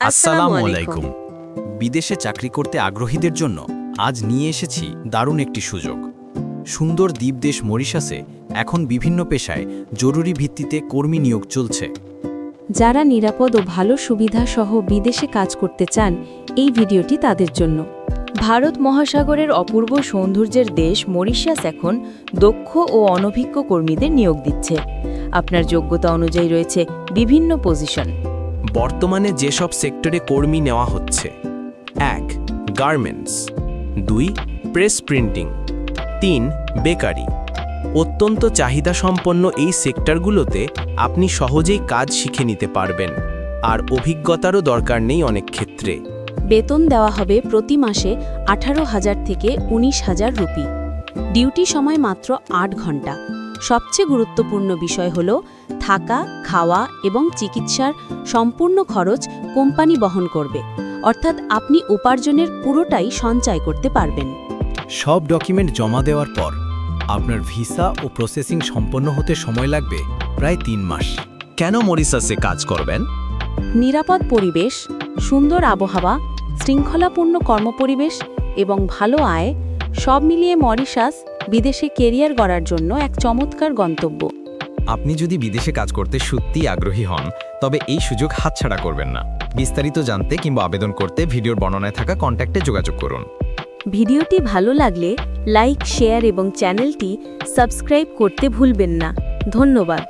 আসসালামু আলাইকুম। বিদেশে চাকরি করতে আগ্রহীদের জন্য আজ নিয়ে এসেছি দারুণ একটি সুযোগ। সুন্দর দ্বীপদেশ মরিশাসে এখন বিভিন্ন পেশায় জরুরি ভিত্তিতে কর্মী নিয়োগ চলছে। যারা নিরাপদ ও ভালো সুবিধা সহ বিদেশে কাজ করতে চান, এই ভিডিওটি তাদের জন্য। ভারত মহাসাগরের অপূর্ব সৌন্দর্যের দেশ মরিশাস এখন দক্ষ ও অনভিজ্ঞ কর্মীদের নিয়োগ দিচ্ছে। আপনার যোগ্যতা অনুযায়ী রয়েছে বিভিন্ন পজিশন। বর্তমানে যেসব সেক্টরে কর্মী নেওয়া হচ্ছে: 1. গার্মেন্টস, 2. Press printing, 3. বেকারি। অত্যন্ত চাহিদাসম্পন্ন এই সেক্টরগুলোতে আপনি সহজেই কাজ শিখে নিতে পারবেন, আর অভিজ্ঞতারও দরকার নেই অনেক ক্ষেত্রে। বেতন দেওয়া হবে প্রতি মাসে 18,000 থেকে 19,000 রুপি। ডিউটি সময় মাত্র 8 ঘন্টা। সবচেয়ে গুরুত্বপূর্ণ বিষয় হল থাকা, খাওয়া এবং চিকিৎসার সম্পূর্ণ খরচ কোম্পানি বহন করবে, অর্থাৎ আপনি উপার্জনের পুরোটাই সঞ্চয় করতে পারবেন। সব ডকুমেন্ট জমা দেওয়ার পর আপনার ভিসা ও প্রসেসিং সম্পন্ন হতে সময় লাগবে প্রায় 3 মাস। কেন মরিশাসে কাজ করবেন? নিরাপদ পরিবেশ, সুন্দর আবহাওয়া, শৃঙ্খলাপূর্ণ কর্মপরিবেশ এবং ভালো আয়, সব মিলিয়ে মরিশাস বিদেশে কেরিয়ার গড়ার জন্য এক চমৎকার গন্তব্য। আপনি যদি বিদেশে কাজ করতে সত্যিই আগ্রহী হন, তবে এই সুযোগ হাতছাড়া করবেন না। বিস্তারিত জানতে কিংবা আবেদন করতে ভিডিওর বর্ণনায় থাকা কন্ট্যাক্টে যোগাযোগ করুন। ভিডিওটি ভালো লাগলে লাইক, শেয়ার এবং চ্যানেলটি সাবস্ক্রাইব করতে ভুলবেন না। ধন্যবাদ।